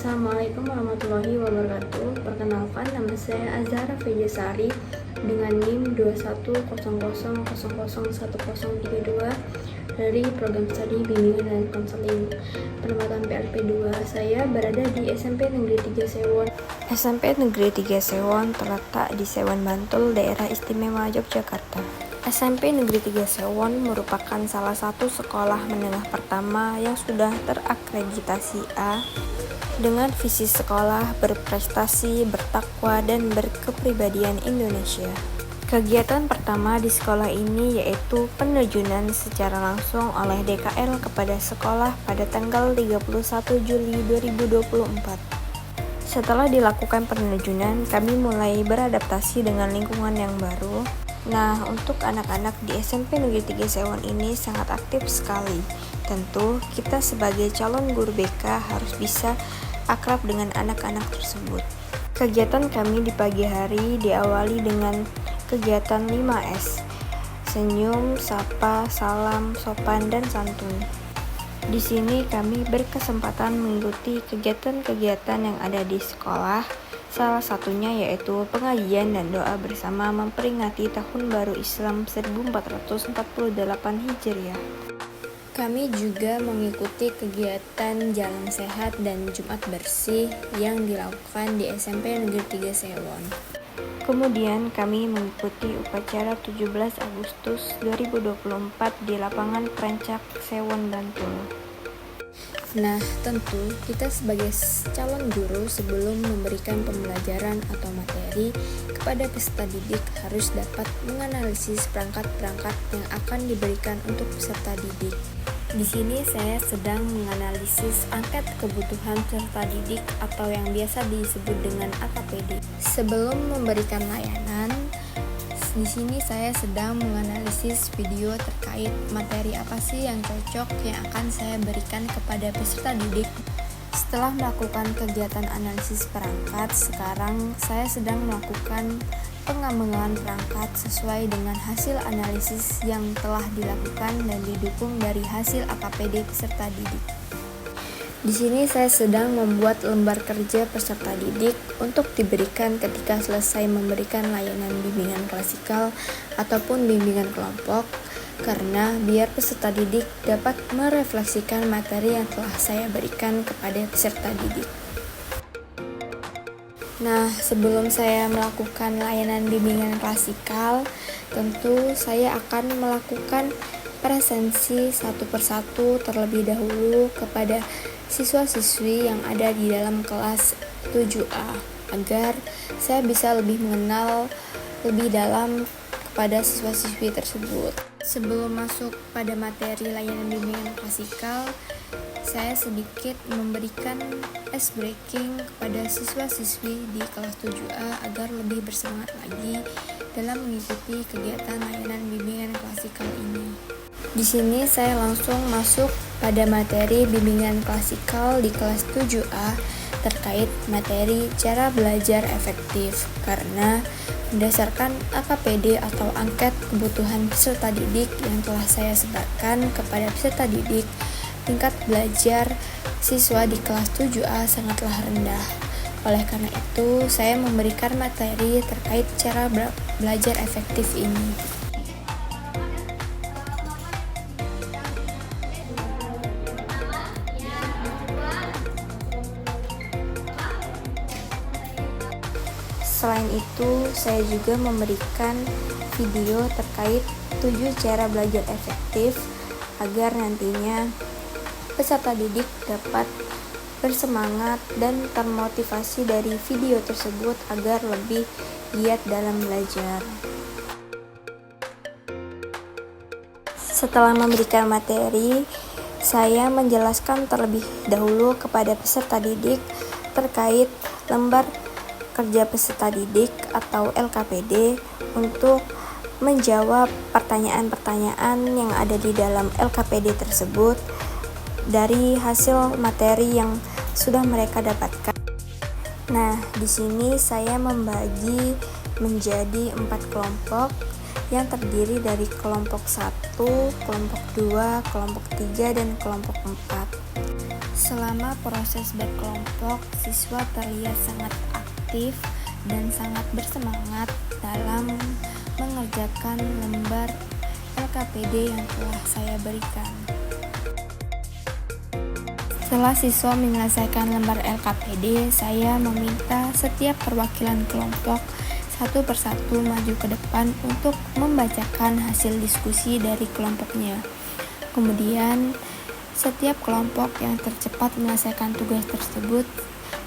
Assalamualaikum warahmatullahi wabarakatuh. Perkenalkan, nama saya Azhara Fejasari dengan NIM 21000001032 dari program studi bimbingan dan konseling penempatan PLP 2. Saya berada di SMP Negeri 3 Sewon. SMP Negeri 3 Sewon terletak di Sewon, Bantul, Daerah Istimewa Yogyakarta. SMP Negeri 3 Sewon merupakan salah satu sekolah menengah pertama yang sudah terakreditasi A dengan visi sekolah berprestasi, bertakwa, dan berkepribadian Indonesia. Kegiatan pertama di sekolah ini yaitu penerjunan secara langsung oleh DKL kepada sekolah pada tanggal 31 Juli 2024. Setelah dilakukan penerjunan, kami mulai beradaptasi dengan lingkungan yang baru. Nah, untuk anak-anak di SMP Negeri 3 Sewon ini sangat aktif sekali. Tentu, kita sebagai calon guru BK harus bisa akrab dengan anak-anak tersebut. Kegiatan kami di pagi hari diawali dengan kegiatan 5S. Senyum, sapa, salam, sopan, dan santun. Di sini kami berkesempatan mengikuti kegiatan-kegiatan yang ada di sekolah. Salah satunya yaitu pengajian dan doa bersama memperingati Tahun Baru Islam 1448 Hijriah. Kami juga mengikuti kegiatan Jalan Sehat dan Jumat Bersih yang dilakukan di SMP Negeri 3 Sewon. Kemudian kami mengikuti upacara 17 Agustus 2024 di lapangan Krencak, Sewon, Bantul. Nah, tentu kita sebagai calon guru sebelum memberikan pembelajaran atau materi kepada peserta didik harus dapat menganalisis perangkat-perangkat yang akan diberikan untuk peserta didik. Di sini saya sedang menganalisis angket kebutuhan peserta didik atau yang biasa disebut dengan AKPD. Sebelum memberikan layanan, di sini saya sedang menganalisis video terkait materi apa sih yang cocok yang akan saya berikan kepada peserta didik. Setelah melakukan kegiatan analisis perangkat, sekarang saya sedang melakukan pengembangan perangkat sesuai dengan hasil analisis yang telah dilakukan dan didukung dari hasil AKPD peserta didik. Di sini saya sedang membuat lembar kerja peserta didik untuk diberikan ketika selesai memberikan layanan bimbingan klasikal ataupun bimbingan kelompok, karena biar peserta didik dapat merefleksikan materi yang telah saya berikan kepada peserta didik. Nah, sebelum saya melakukan layanan bimbingan klasikal, tentu saya akan melakukan presensi satu persatu terlebih dahulu kepada siswa-siswi yang ada di dalam kelas 7A agar saya bisa lebih mengenal lebih dalam kepada siswa-siswi tersebut. Sebelum masuk pada materi layanan bimbingan klasikal, saya sedikit memberikan ice breaking kepada siswa-siswi di kelas 7A agar lebih bersemangat lagi dalam mengikuti kegiatan layanan bimbingan klasikal ini. Di sini saya langsung masuk pada materi bimbingan klasikal di kelas 7A terkait materi cara belajar efektif, karena berdasarkan AKPD atau angket kebutuhan peserta didik yang telah saya sebarkan kepada peserta didik, tingkat belajar siswa di kelas 7A sangatlah rendah. Oleh karena itu, saya memberikan materi terkait cara belajar efektif ini. Selain itu, saya juga memberikan video terkait 7 cara belajar efektif agar nantinya peserta didik dapat bersemangat dan termotivasi dari video tersebut agar lebih giat dalam belajar. Setelah memberikan materi, saya menjelaskan terlebih dahulu kepada peserta didik terkait lembar kerja peserta didik atau LKPD untuk menjawab pertanyaan-pertanyaan yang ada di dalam LKPD tersebut dari hasil materi yang sudah mereka dapatkan. Nah, di sini saya membagi menjadi 4 kelompok yang terdiri dari kelompok 1, kelompok 2, kelompok 3, dan kelompok 4. Selama proses berkelompok, siswa terlihat sangat aktif dan sangat bersemangat dalam mengerjakan lembar LKPD yang telah saya berikan. Setelah siswa menyelesaikan lembar LKPD, saya meminta setiap perwakilan kelompok satu persatu maju ke depan untuk membacakan hasil diskusi dari kelompoknya. Kemudian, setiap kelompok yang tercepat menyelesaikan tugas tersebut,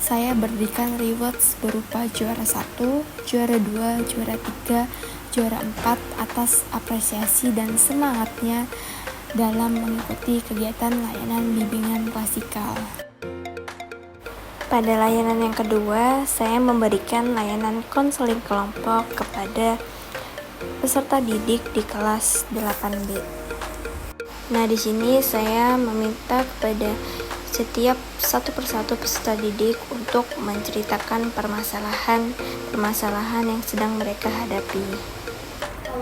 saya berikan rewards berupa juara 1, juara 2, juara 3, juara 4 atas apresiasi dan semangatnya dalam mengikuti kegiatan layanan bimbingan klasikal. Pada layanan yang kedua, saya memberikan layanan konseling kelompok kepada peserta didik di kelas 8B. Nah, di sini saya meminta kepada setiap satu persatu peserta didik untuk menceritakan permasalahan yang sedang mereka hadapi.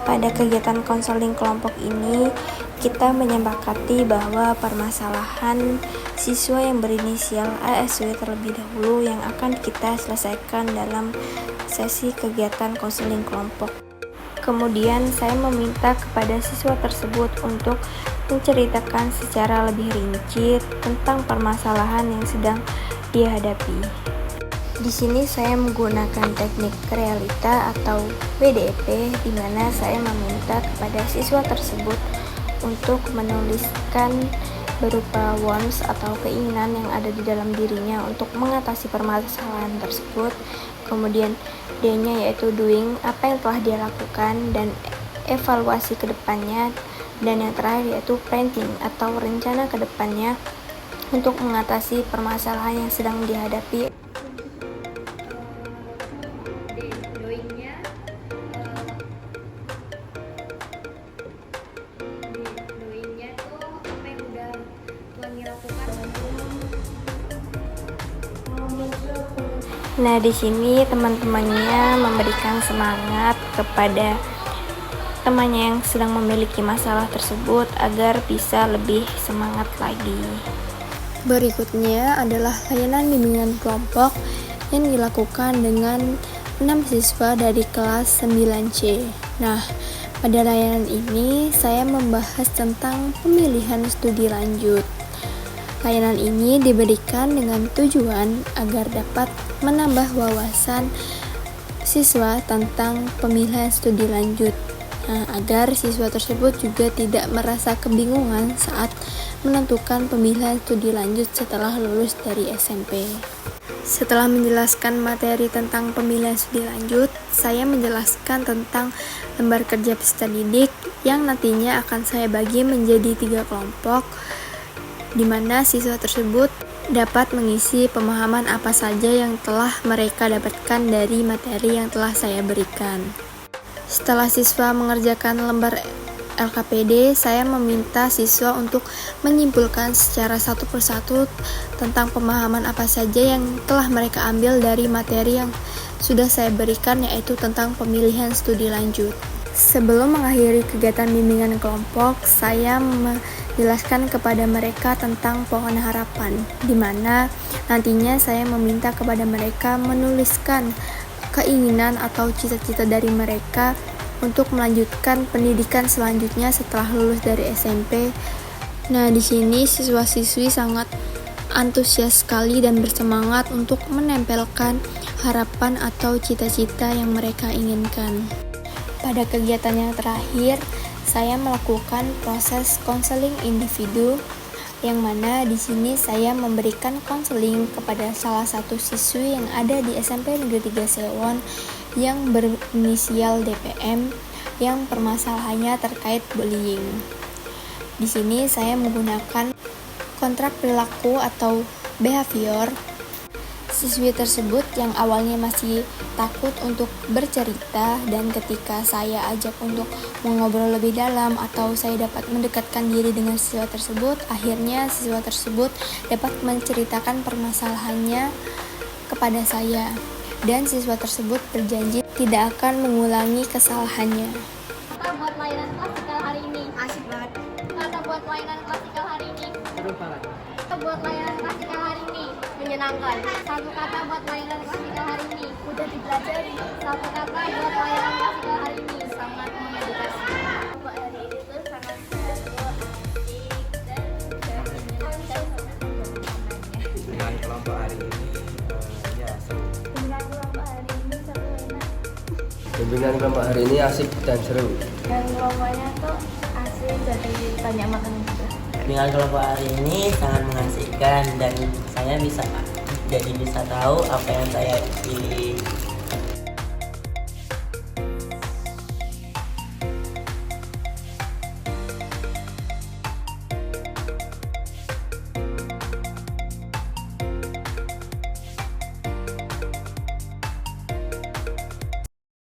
Pada kegiatan konseling kelompok ini, kita menyepakati bahwa permasalahan siswa yang berinisial ASW terlebih dahulu yang akan kita selesaikan dalam sesi kegiatan konseling kelompok. Kemudian saya meminta kepada siswa tersebut untuk menceritakan secara lebih rinci tentang permasalahan yang sedang dia hadapi. Di sini saya menggunakan teknik realita atau WDEP, di mana saya meminta kepada siswa tersebut untuk menuliskan berupa wants atau keinginan yang ada di dalam dirinya untuk mengatasi permasalahan tersebut. Kemudian D-nya yaitu doing, apa yang telah dia lakukan, dan evaluasi ke depannya. Dan yang terakhir yaitu planning atau rencana ke depannya untuk mengatasi permasalahan yang sedang dihadapi. Nah, di sini teman-temannya memberikan semangat kepada temannya yang sedang memiliki masalah tersebut agar bisa lebih semangat lagi. Berikutnya adalah layanan bimbingan kelompok yang dilakukan dengan 6 siswa dari kelas 9C. Nah, pada layanan ini saya membahas tentang pemilihan studi lanjut. Layanan ini diberikan dengan tujuan agar dapat menambah wawasan siswa tentang pemilihan studi lanjut. Agar siswa tersebut juga tidak merasa kebingungan saat menentukan pemilihan studi lanjut setelah lulus dari SMP. Setelah menjelaskan materi tentang pemilihan studi lanjut, saya menjelaskan tentang lembar kerja peserta didik yang nantinya akan saya bagi menjadi 3 kelompok, di mana siswa tersebut dapat mengisi pemahaman apa saja yang telah mereka dapatkan dari materi yang telah saya berikan. Setelah siswa mengerjakan lembar LKPD, saya meminta siswa untuk menyimpulkan secara satu persatu tentang pemahaman apa saja yang telah mereka ambil dari materi yang sudah saya berikan, yaitu tentang pemilihan studi lanjut. Sebelum mengakhiri kegiatan bimbingan kelompok, saya menjelaskan kepada mereka tentang pohon harapan, di mana nantinya saya meminta kepada mereka menuliskan keinginan atau cita-cita dari mereka untuk melanjutkan pendidikan selanjutnya setelah lulus dari SMP. Nah, di sini siswa-siswi sangat antusias sekali dan bersemangat untuk menempelkan harapan atau cita-cita yang mereka inginkan. Pada kegiatan yang terakhir, saya melakukan proses konseling individu, yang mana di sini saya memberikan konseling kepada salah satu siswi yang ada di SMP Negeri 3 Sewon yang berinisial DPM, yang permasalahannya terkait bullying. Di sini saya menggunakan kontrak perilaku atau behavior. Siswi tersebut yang awalnya masih takut untuk bercerita, dan ketika saya ajak untuk mengobrol lebih dalam atau saya dapat mendekatkan diri dengan siswa tersebut, akhirnya siswa tersebut dapat menceritakan permasalahannya kepada saya, dan siswa tersebut berjanji tidak akan mengulangi kesalahannya. Kata buat layanan klasikal hari ini. Asik banget. Kata buat layanan klasikal hari ini. Seru banget. Kata buat layanan klasikal jawaban. Satu kata buat pelajaran klasikal hari ini. Udah dipelajari. Satu kata buat pelajaran klasikal hari ini. Sangat mengedukasi. Kelompok hari ini tuh sangat seru, asik, dan menyenangkan sama teman-temannya. Dengan kelompok hari ini ya seru. Dengan kelompok hari ini seru enak. Pimpinan kelompok hari ini asik dan seru. Dan kelompoknya tuh asik, jadi banyak makanan juga. Dengan kelompok hari ini sangat mengasihkan dan saya bisa jadi bisa tahu apa yang saya pilih